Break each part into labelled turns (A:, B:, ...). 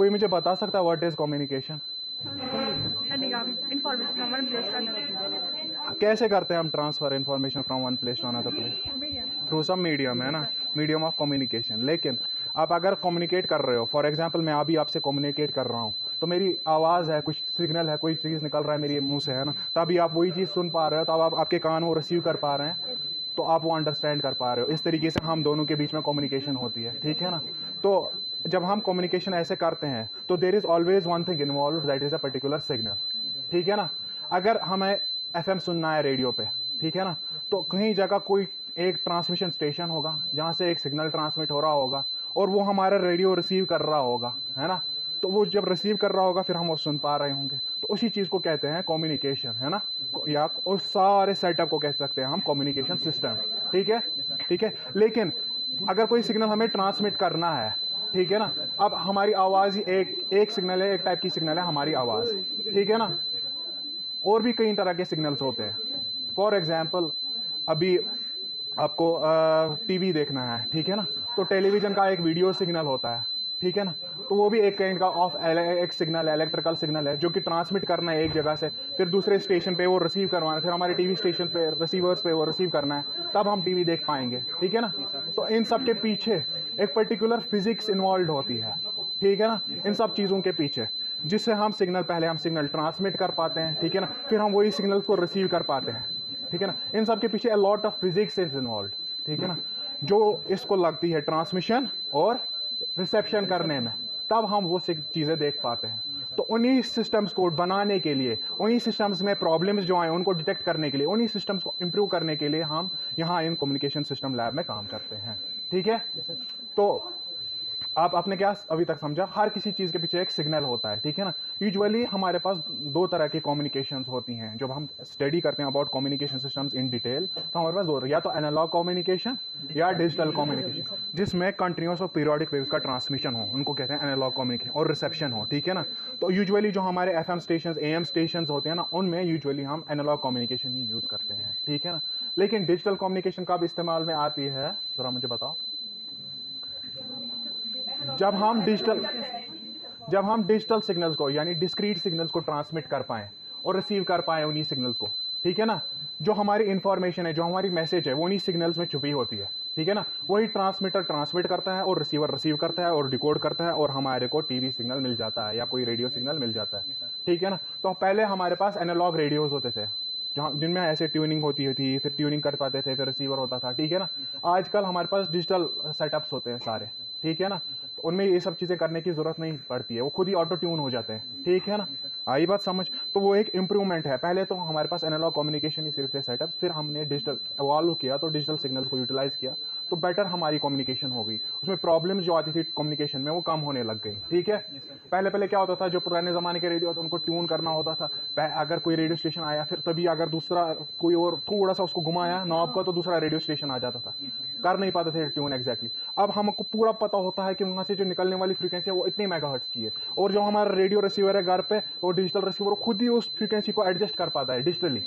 A: कोई मुझे बता सकता है what is communication?
B: Information from one place to another.
A: कैसे करते हैं हम transfer information from one place to another place? Through some medium, है ना, मीडियम ऑफ कम्युनिकेशन। लेकिन आप अगर कम्युनिकेट कर रहे हो, फॉर एग्जांपल मैं अभी आपसे कम्युनिकेट कर रहा हूँ, तो मेरी आवाज़ है, कुछ सिग्नल है, कोई चीज़ निकल रहा है मेरे मुंह से, है ना, तभी आप वही चीज़ सुन पा रहे हो, तो अब आप आपके कान वो रिसीव कर पा रहे हैं, तो आप वो अंडरस्टैंड कर पा रहे हो। इस तरीके से हम दोनों के बीच में कम्युनिकेशन होती है, ठीक है ना। तो जब हम कम्युनिकेशन ऐसे करते हैं तो there is always one thing involve, that is a particular signal, ठीक है ना। अगर हमें एफएम सुनना है रेडियो पे, ठीक है ना, तो कहीं जगह कोई एक ट्रांसमिशन स्टेशन होगा जहाँ से एक सिग्नल ट्रांसमिट हो रहा होगा और वो हमारा रेडियो रिसीव कर रहा होगा, है ना। तो वो जब रिसीव कर रहा होगा फिर हम वो सुन पा रहे होंगे, तो उसी चीज़ को कहते हैं कम्युनिकेशन, है ना। या उस सारे सेटअप को कह सकते हैं हम कम्युनिकेशन सिस्टम, ठीक है, ठीक है। लेकिन अगर कोई सिग्नल हमें ट्रांसमिट करना है, ठीक है ना, अब हमारी आवाज़ ही एक सिग्नल है, एक टाइप की सिग्नल है हमारी आवाज़, ठीक है ना। और भी कई तरह के सिग्नल्स होते हैं। फॉर एग्जांपल अभी आपको टीवी देखना है, ठीक है ना, तो टेलीविज़न का एक वीडियो सिग्नल होता है, ठीक है ना, तो वो भी एक काइंड का ऑफ एक सिग्नल है, इलेक्ट्रिकल सिग्नल है, जो कि ट्रांसमिट करना है एक जगह से फिर दूसरे स्टेशन पे वो रिसीव करवाना है, फिर हमारे टीवी स्टेशन पे रिसीवर्स पे वो रिसीव करना है, तब हम टीवी देख पाएंगे, ठीक है ना। तो इन सब के पीछे एक पर्टिकुलर फिजिक्स इन्वॉल्व होती है, ठीक है ना, इन सब चीज़ों के पीछे, जिससे हम सिग्नल, पहले हम सिग्नल ट्रांसमिट कर पाते हैं, ठीक है ना, फिर हम वही सिग्नल को रिसीव कर पाते हैं, ठीक है ना। इन सब के पीछे a lot of physics is involve, ठीक है ना, जो इसको लगती है ट्रांसमिशन और रिसेप्शन करने में, तब हम वो चीज़ें देख पाते हैं। तो उन्हीं सिस्टम्स को बनाने के लिए, उन्हीं सिस्टम्स में प्रॉब्लम्स जो आए उनको डिटेक्ट करने के लिए, उन्हीं सिस्टम्स को इम्प्रूव करने के लिए हम यहाँ इन कम्युनिकेशन सिस्टम लैब में काम करते हैं, ठीक है। तो आप आपने क्या अभी तक समझा, हर किसी चीज़ के पीछे एक सिग्नल होता है, ठीक है ना। यूजुअली हमारे पास दो तरह की कम्युनिकेशंस होती हैं। जब हम स्टडी करते हैं about communication systems in detail, तो हमारे पास दो, या तो एनालॉग कम्युनिकेशन या डिजिटल कम्युनिकेशन, जिसमें कंटिन्यूस और पीरियोडिक वेव्स का ट्रांसमिशन हो, उनको कहते हैं एनालॉग कम्युनिकेशन, और रिसेप्शन हो, ठीक है ना। तो यूजुअली जो हमारे एफएम स्टेशन, एएम स्टेशन होते हैं ना, उनमें यूजुअली हम एनालॉग कम्युनिकेशन ही यूज़ करते हैं, ठीक है ना। लेकिन डिजिटल कम्युनिकेशन कब इस्तेमाल में आती है, ज़रा मुझे बताओ। जब हम डिजिटल सिग्नल्स को, यानी डिस्क्रीट सिग्नल्स को ट्रांसमिट कर पाएं और रिसीव कर पाएं उन्हीं सिग्नल्स को, ठीक है ना। जो हमारी इंफॉर्मेशन है, जो हमारी मैसेज है, वो उन्हीं सिग्नल्स में छुपी होती है, ठीक है ना। वही ट्रांसमीटर ट्रांसमिट करता है और रिसीवर रिसीव करता है और डिकोड करता है, और हमारे को टीवी सिग्नल मिल जाता है या कोई रेडियो सिग्नल मिल जाता है, ठीक है ना। तो पहले हमारे पास एनालॉग रेडियोज होते थे, जहाँ जिनमें ऐसे ट्यूनिंग होती थी, फिर ट्यूनिंग कर पाते थे, फिर रिसीवर होता था, ठीक है ना। आजकल हमारे पास डिजिटल सेटअप्स होते हैं सारे, ठीक है ना, तो उनमें ये सब चीज़ें करने की ज़रूरत नहीं पड़ती है, वो खुद ही ऑटो ट्यून हो जाते हैं, ठीक है ना। आई बात समझ। तो वो एक इम्प्रूवमेंट है। पहले तो हमारे पास एनालॉग कम्युनिकेशन ही सिर्फ थे सेटअप्स, फिर हमने डिजिटल इवॉल्व किया, तो डिजिटल सिग्नल्स को यूटिलाइज किया, तो बेटर हमारी कम्युनिकेशन हो गई। उसमें प्रॉब्लम्स जो आती थी कम्युनिकेशन में वो कम होने लग गई, ठीक है। पहले पहले क्या होता था, जो पुराने ज़माने के रेडियो थे उनको ट्यून करना होता था। अगर कोई रेडियो स्टेशन आया, फिर तभी अगर दूसरा कोई और थोड़ा सा उसको घुमाया नॉब का, तो दूसरा रेडियो स्टेशन आ जाता था, कर नहीं पाते थे ट्यून एग्जैक्टली। अब हमको पूरा पता होता है कि वहाँ से जो निकलने वाली फ्रीक्वेंसी है वो इतने मेगाहर्ट्ज की है, और जो हमारा रेडियो रिसीवर है घर पे, वो डिजिटल रिसीवर खुद ही उस फ्रीक्वेंसी को एडजस्ट कर पाता है डिजिटली,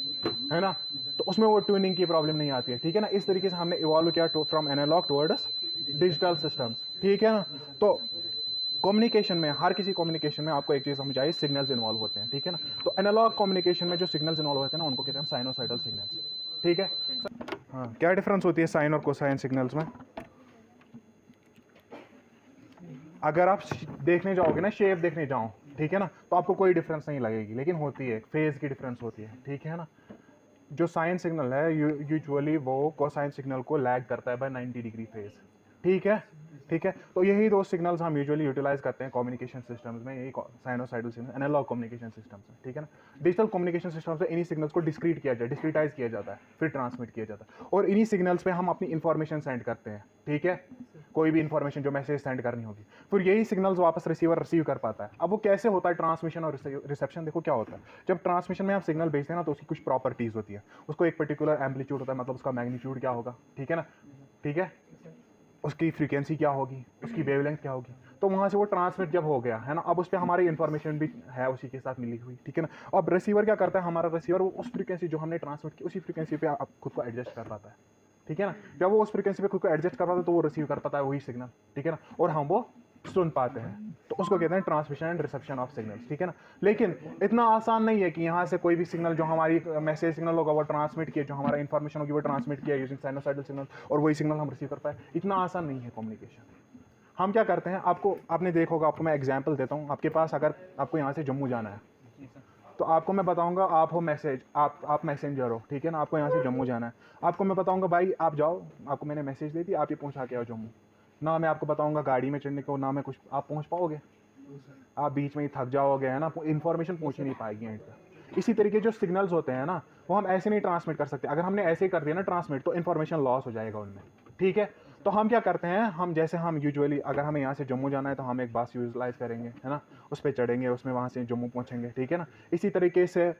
A: है ना। तो उसमें वो ट्यूनिंग की प्रॉब्लम नहीं आती है, ठीक है ना। इस तरीके से हमने इवॉल्व किया from analogue towards digital systems, ठीक है ना। तो कम्युनिकेशन में, हर किसी कम्युनिकेशन में आपको एक चीज़ समझ आई, सिग्नल्स इन्वॉल्व होते हैं, ठीक है ना। तो एनालॉग कम्युनिकेशन में जो सिग्नल्स इन्वॉल्व होते हैं ना, उनको कहते हैं साइनोसाइडल सिग्नल्स, ठीक है। हाँ, क्या डिफरेंस होती है साइन और कोसाइन सिग्नल्स में? अगर आप देखने जाओगे ना, शेप देखने जाओ, ठीक है ना, तो आपको कोई डिफरेंस नहीं लगेगी, लेकिन होती है, फेज की डिफरेंस होती है, ठीक है ना। जो साइन सिग्नल है यूजुअली वो कोसाइन सिग्नल को लैग करता है बाय 90 डिग्री फेज, ठीक है, ठीक है। तो यही दो सिग्नल्स हम यूजुअली यूटिलाइज करते हैं कम्युनिकेशन सिस्टम्स में, यही sinusoidal signal analogue communication systems में, ठीक है ना। डिजिटल कम्युनिकेशन सिस्टम्स में इन्हीं सिग्नल्स को डिस्क्रीटाइज किया जाता है, फिर ट्रांसमिट किया जाता है, और इन्हीं सिग्नल्स पे हम अपनी इन्फॉर्मेशन सेंड करते हैं, ठीक है। कोई भी इन्फॉर्मेशन जो मैसेज सेंड करनी होगी, फिर यही सिग्नल्स वापस रिसीवर रिसीव कर पाता है। अब वो कैसे होता है ट्रांसमिशन और रिसेप्शन, देखो क्या होता है। जब ट्रांसमिशन में आप सिग्नल भेजते हैं ना, तो उसकी कुछ प्रॉपर्टीज होती है, उसको एक पर्टिकुलर एम्पलीट्यूड होता है, मतलब उसका मैग्नीट्यूड क्या होगा, ठीक है ना, ठीक है, उसकी फ्रीक्वेंसी क्या होगी, उसकी वेवलेंथ क्या होगी। तो वहाँ से वो ट्रांसमिट जब हो गया, है ना, अब उस पर हमारी इन्फॉर्मेशन भी है उसी के साथ मिली हुई, ठीक है ना। अब रिसीवर क्या करता है, हमारा रिसीवर वो उस फ्रीक्वेंसी जो हमने ट्रांसमिट की, उसी फ्रीक्वेंसी पे आप खुद को एडजस्ट कर पाता है, ठीक है ना। जब वो उस फ्रीक्वेंसी पे खुद को एडजस्ट कर पाता है, तो वो रिसीव कर पाता है वही सिग्नल, ठीक है ना, और हम वो सुन पाते हैं, तो उसको कहते हैं transmission and reception of signals, ठीक है ना। लेकिन इतना आसान नहीं है कि यहाँ से कोई भी सिग्नल जो हमारी मैसेज सिग्नल होगा वो ट्रांसमिट किया, जो हमारा इन्फॉर्मेशन होगी वो ट्रांसमिट किया यूजिंग साइनोसाइडल सिग्नल, और वही सिग्नल हम रिसीव कर पाए। इतना आसान नहीं है कम्युनिकेशन। हम क्या करते हैं, आपने देखा होगा, आपको मैं एग्जाम्पल देता हूँ। आपके पास अगर आपको यहाँ से जम्मू जाना है, तो आपको मैं बताऊंगा, आप हो मैसेज, आप मैसेंजर हो, ठीक है ना। आपको यहाँ से जम्मू जाना है, आपको मैं बताऊंगा भाई आप जाओ, आपको मैंने मैसेज दे दी, आप ये पहुँचा के आओ जम्मू। ना मैं आपको बताऊंगा गाड़ी में चढ़ने को, ना मैं कुछ, आप पहुँच पाओगे? आप बीच में ही थक जाओगे, है ना, इन्फॉर्मेशन पहुँच ही नहीं पाएगी एंड तक। इसी तरीके जो सिग्नल्स होते हैं ना, वो हम ऐसे नहीं ट्रांसमिट कर सकते। अगर हमने ऐसे ही कर दिया ना ट्रांसमिट, तो इन्फॉर्मेशन लॉस हो जाएगा उनमें, ठीक है। तो हम क्या करते हैं, हम यूजुअली अगर हमें यहाँ से जम्मू जाना है तो हम एक बस यूटिलाइज़ करेंगे, है ना, उस पर चढ़ेंगे, उसमें वहाँ से जम्मू पहुँचेंगे, ठीक है ना। इसी तरीके से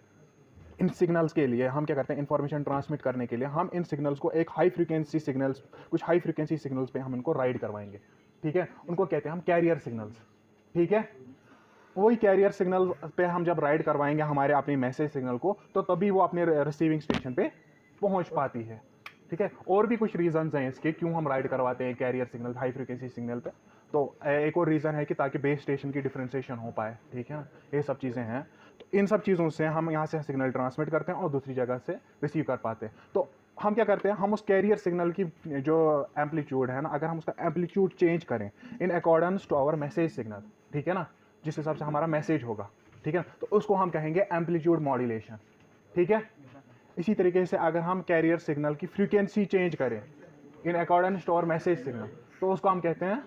A: इन सिग्नल्स के लिए हम क्या करते हैं, इन्फॉर्मेशन ट्रांसमिट करने के लिए हम इन सिग्नल्स को एक हाई फ्रीक्वेंसी सिग्नल्स, कुछ हाई फ्रीक्वेंसी सिग्नल्स पे हम इनको राइड करवाएंगे, ठीक है। उनको कहते हैं हम कैरियर सिग्नल्स, ठीक है। वही कैरियर सिग्नल पे हम जब राइड करवाएंगे हमारे अपने मैसेज सिग्नल को, तो तभी वो अपने रिसीविंग स्टेशन पे पहुंच पाती है, ठीक है। और भी कुछ रीजंस हैं इसके क्यों हम राइड करवाते हैं carrier signal high frequency signal पे। तो एक और रीज़न है कि ताकि बेस स्टेशन की डिफ्रेंसिएशन हो पाए, ठीक है ना। ये सब चीज़ें हैं। तो इन सब चीज़ों से हम यहाँ से सिग्नल ट्रांसमिट करते हैं और दूसरी जगह से रिसीव कर पाते हैं। तो हम क्या करते हैं, हम उस कैरियर सिग्नल की जो एम्पलीट्यूड है ना, अगर हम उसका एम्पलीट्यूड चेंज करें in accordance to our message signal, ठीक है ना, जिस हिसाब से हमारा मैसेज होगा, ठीक है, तो उसको हम कहेंगे एम्पलीट्यूड मॉड्यूलेशन, ठीक है। इसी तरीके से अगर हम कैरियर सिग्नल की फ्रीक्वेंसी चेंज करें in accordance to our message signal, तो उसको हम कहते हैं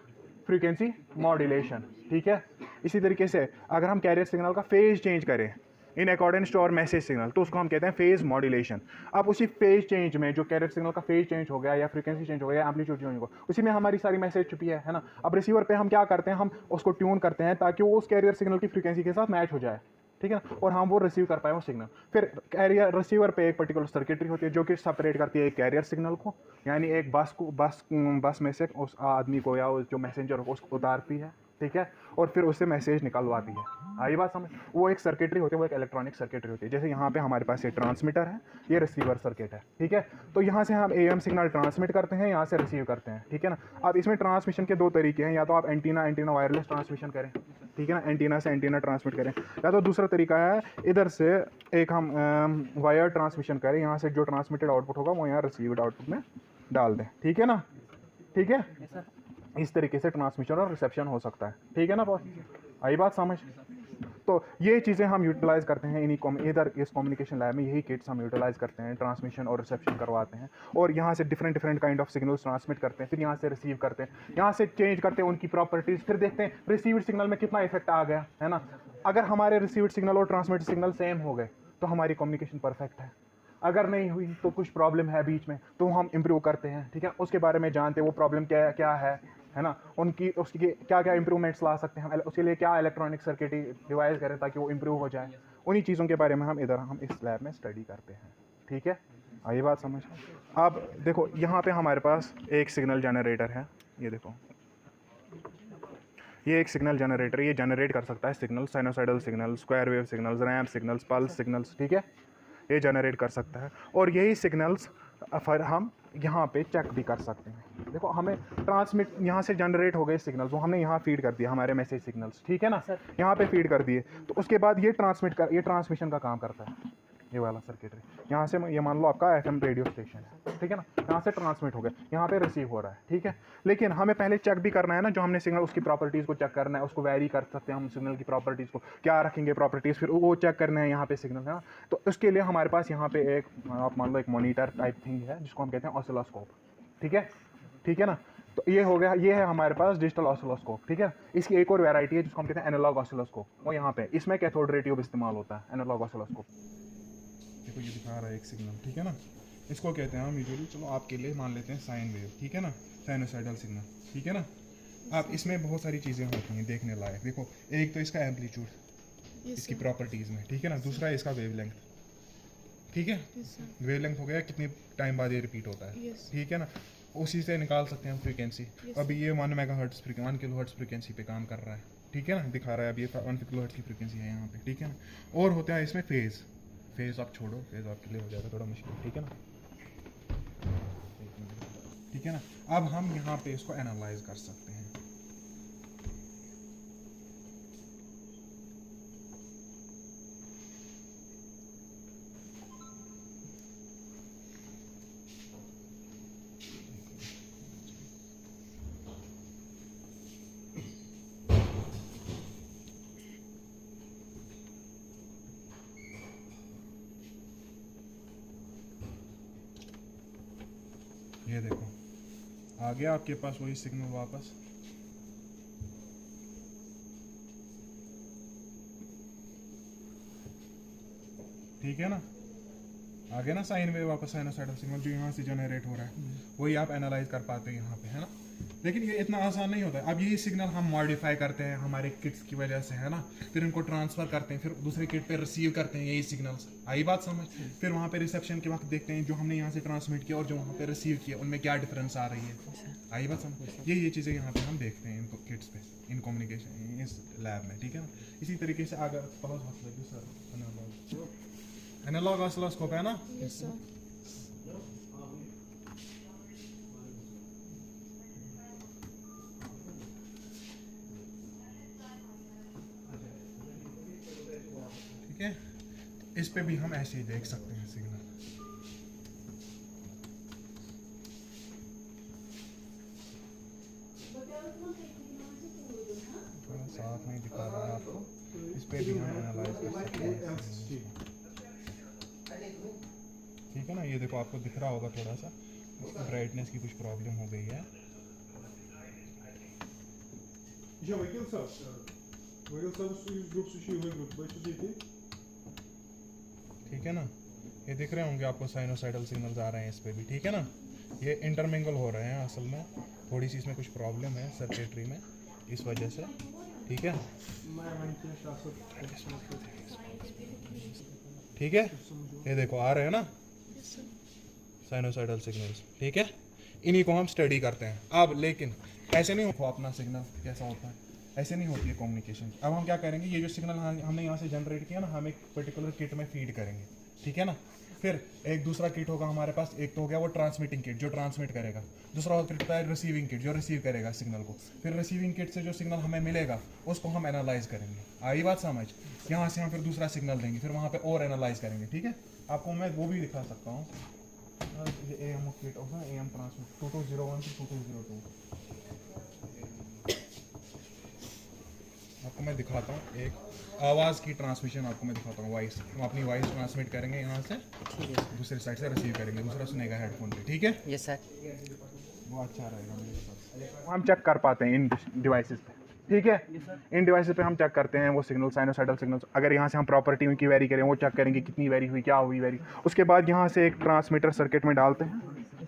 A: फ्रीक्वेंसी मॉड्यूलेशन, ठीक है। इसी तरीके से अगर हम कैरियर सिग्नल का फेज चेंज करें in accordance to our message signal, तो उसको हम कहते हैं फेज मॉड्यूलेशन। अब उसी फेज चेंज में जो कैरियर सिग्नल का फेज चेंज हो गया या फ्रीक्वेंसी चेंज हो गया या एम्पलीट्यूड चेंज हो गया, उसी में हमारी सारी मैसेज छुपी है ना। अब रिसीवर पे हम क्या करते हैं, हम उसको ट्यून करते हैं ताकि वो उस कैरियर सिग्नल की फ्रीक्वेंसी के साथ मैच हो जाए, ठीक है ना, और हम वो रिसीव कर पाए वो सिग्नल। फिर कैरियर रिसीवर पे एक पर्टिकुलर सर्किटरी होती है जो कि सेपरेट करती है एक कैरियर सिग्नल को, यानी एक बस में से उस आदमी को या जो मैसेंजर को उसको उतारती है, ठीक है, और फिर उससे मैसेज निकलवाती है। आई बात समझ। वो एक सर्किटरी होती है, वो एक इलेक्ट्रॉनिक सर्किटरी होती है। जैसे यहाँ पे हमारे पास ये ट्रांसमीटर है, ये रिसीवर सर्किट है, ठीक है। तो यहाँ से हम AM सिग्नल ट्रांसमिट करते हैं, यहाँ से रिसीव करते हैं, ठीक है ना। अब इसमें ट्रांसमिशन के दो तरीके हैं, या तो आप एंटीना वायरलेस ट्रांसमिशन करें, ठीक है ना, एंटीना से एंटीना ट्रांसमिट करें, या तो दूसरा तरीका है इधर से एक हम वायर ट्रांसमिशन करें, यहाँ से जो ट्रांसमिटेड आउटपुट होगा वो यहाँ रिसीव्ड आउटपुट में डाल दें, ठीक है ना, ठीक है। इस तरीके से ट्रांसमिशन और रिसेप्शन हो सकता है, ठीक है ना बॉस, आई बात समझ। तो ये चीज़ें हम यूटिलाइज़ करते हैं इधर इस कम्युनिकेशन लैब में, यही किट्स हम यूटिलाइज़ करते हैं, ट्रांसमिशन और रिसेप्शन करवाते हैं, और यहाँ से different kind of signals transmit करते हैं, फिर यहाँ से रिसीव करते हैं, यहाँ से चेंज करते हैं उनकी प्रॉपर्टीज़, फिर देखते हैं रिसीव्ड सिग्नल में कितना इफेक्ट आ गया, है ना। अगर हमारे रिसीव्ड सिग्नल और ट्रांसमिट सिग्नल सेम हो गए तो हमारी कम्युनिकेशन परफेक्ट है। अगर नहीं हुई तो कुछ प्रॉब्लम है बीच में, तो हम इम्प्रूव करते हैं, ठीक है, उसके बारे में जानते हैं वो प्रॉब्लम क्या है ना, उसकी क्या क्या इंप्रूवमेंट्स ला सकते हैं, उसके लिए क्या इलेक्ट्रॉनिक सर्किट डिवाइस करें ताकि वो इम्प्रूव हो जाए। उन्हीं चीज़ों के बारे में हम इस लैब में स्टडी करते हैं, ठीक है। ये बात समझ। अब देखो यहाँ पे हमारे पास एक सिग्नल जनरेटर है, ये देखो, ये एक सिग्नल जनरेटर, ये जनरेट कर सकता है signal, sinusoidal signal, square wave signals, ramp signals, pulse signals, ठीक है, ये जनरेट कर सकता है। और यही सिग्नल्स फिर हम यहाँ पे चेक भी कर सकते हैं। देखो हमें ट्रांसमिट यहाँ से जनरेट हो गए सिग्नल्स, वो हमने यहाँ फीड कर दिया हमारे मैसेज सिग्नल्स, ठीक है ना, यहाँ पे फीड कर दिए, तो उसके बाद ये ट्रांसमिशन का काम करता है, ये वाला सर्किटरी। यहाँ से ये मान लो आपका FM रेडियो स्टेशन है, ठीक है ना, यहाँ से ट्रांसमिट हो गया, यहाँ पे रिसीव हो रहा है, ठीक है। लेकिन हमें पहले चेक भी करना है ना, जो हमने सिग्नल उसकी प्रॉपर्टीज़ को चेक करना है, उसको वेरी कर सकते हैं हम सिग्नल की प्रॉपर्टीज़ को, क्या रखेंगे प्रॉपर्टीज़, फिर वो चेक करना है यहाँ पे सिग्नल, है ना। तो उसके लिए हमारे पास यहाँ पे एक आप मान लो एक मॉनिटर टाइप थिंग है जिसको हम कहते हैं ऑसिलोस्कोप, ठीक है ना। तो ये हो गया, ये है हमारे पास डिजिटल ऑसिलोस्कोप, ठीक है। इसकी एक और वैरायटी है जिसको हम कहते हैं एनालॉग ऑसिलोस्कोप, वो यहाँ पे, इसमें कैथोड रे ट्यूब इस्तेमाल होता है, एनालॉग ऑसिलोस्कोप। देखो ये दिखा रहा है एक सिग्नल, ठीक है ना, इसको कहते हैं हम यूजुअली, चलो आपके लिए मान लेते हैं साइन वेव, ठीक है ना, साइनोसाइडल सिग्नल, ठीक है ना। अब इसमें बहुत सारी चीज़ें होती हैं देखने लायक। देखो एक तो इसका एम्पलीट्यूड इसकी प्रॉपर्टीज़ में, ठीक है ना, दूसरा है इसका वेवलेंथ, ठीक है, वेवलेंथ हो गया कितने टाइम बाद ये रिपीट होता है, ठीक है ना, उसी से निकाल सकते हैं हम फ्रीक्वेंसी। अभी ये 1 मेगाहर्ट्ज़ 1 किलोहर्ट्ज़ फ्रीक्वेंसी पे काम कर रहा है, ठीक है ना, दिखा रहा है अभी ये 1 किलोहर्ट्ज़ की फ्रीक्वेंसी है यहाँ पे, ठीक है ना। और होता है इसमें फेज़ आप छोड़ो, फेज़ आपके लिए हो जाएगा थोड़ा मुश्किल, ठीक है ना, ठीक है ना। अब हम यहाँ पे इसको एनालाइज कर सकते हैं, ये देखो आ गया आपके पास वही सिग्नल वापस। ठीक है ना, आ गया ना साइन वेव वापस, साइनोसाइडल सिग्नल जो यहाँ से जनरेट हो रहा है वही आप एनालाइज कर पाते हैं यहाँ पे, है ना। लेकिन ये इतना आसान नहीं होता है। अब यही सिग्नल हम मॉडिफाई करते हैं हमारे किट्स की वजह से, है ना, फिर इनको ट्रांसफर करते हैं, फिर दूसरे किट पे रिसीव करते हैं यही सिग्नल्स। आई बात समझ? फिर वहाँ पे रिसेप्शन के वक्त देखते हैं जो हमने यहाँ से ट्रांसमिट किया और जो वहाँ पे रिसीव किया उनमें क्या डिफरेंस आ रही है। आई बात समझ? ये चीज़ें यहाँ पे हम देखते हैं इनको किट्स पे, इन कम्युनिकेशन इस लैब में। ठीक है ना, इसी तरीके से अगर एनालॉग ऑसिलोस्कोप है ना, ठीक है, इस पे भी हम ऐसे ही देख सकते हैं सिग्नल। थोड़ा साफ नहीं दिखा रहा है आपको, इस पे भी हम एनालाइज कर सकते हैं। ठीक है ना, ये देखो आपको दिख रहा होगा थोड़ा सा ब्राइटनेस की कुछ प्रॉब्लम हो गई है। ठीक है ना, ये दिख रहे होंगे आपको साइनोसाइडल सिग्नल्स आ रहे हैं इस पे भी। ठीक है ना, ये इंटरमिंगल हो रहे हैं असल में, थोड़ी सी इसमें कुछ प्रॉब्लम है सर्किटरी में इस वजह से। ठीक है, ठीक है, ये देखो आ रहे हैं ना साइनोसाइडल सिग्नल्स। ठीक है, इन्हीं को हम स्टडी करते हैं। अब लेकिन ऐसे नहीं हो अपना सिग्नल कैसा होता है, ऐसे नहीं होती है कम्युनिकेशन। अब हम क्या करेंगे, ये जो सिग्नल हमने यहाँ से जनरेट किया ना, हम एक पर्टिकुलर किट में फीड करेंगे। ठीक है ना, फिर एक दूसरा किट होगा हमारे पास, एक तो हो गया वो ट्रांसमिटिंग किट जो ट्रांसमिट करेगा, दूसरा होता है रिसीविंग किट जो रिसीव करेगा सिग्नल को। फिर रिसीविंग किट से जो सिग्नल हमें मिलेगा उसको हम एनालाइज करेंगे। आई बात समझ? यहाँ से हम फिर दूसरा सिग्नल देंगे, फिर वहाँ पे और एनालाइज करेंगे। ठीक है, आपको मैं वो भी दिखा सकता हूँ, ये AM किट होगा, AM ट्रांसमिट 2201 से 2202। आपको मैं दिखाता हूँ एक आवाज़ की ट्रांसमिशन, आपको मैं दिखाता हूँ वॉइस। हम अपनी वॉइस ट्रांसमिट करेंगे यहाँ से, दूसरी साइड से रिसीव करेंगे, दूसरा सुनेगा हेडफोन पे। ठीक है,
C: यस सर,
A: वो अच्छा रहेगा मेरे साथ। हम चेक कर पाते हैं इन डिवाइसेस पे। ठीक है, इन डिवाइसेस पे हम चेक करते हैं वो सिग्नल, साइनोसाइडल सिग्नल्स। अगर यहाँ से हम प्रॉपर्टी उनकी वेरी करें, वो चेक करेंगे कितनी वेरी हुई, क्या हुई वेरी। उसके बाद यहाँ से एक ट्रांसमीटर सर्किट में डालते हैं।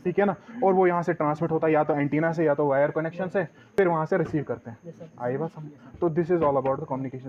A: ठीक है ना, और वो यहाँ से ट्रांसमिट होता है या तो एंटीना से या तो वायर कनेक्शन से, फिर वहाँ से रिसीव करते हैं। आई बस हम तो this is all about the communication.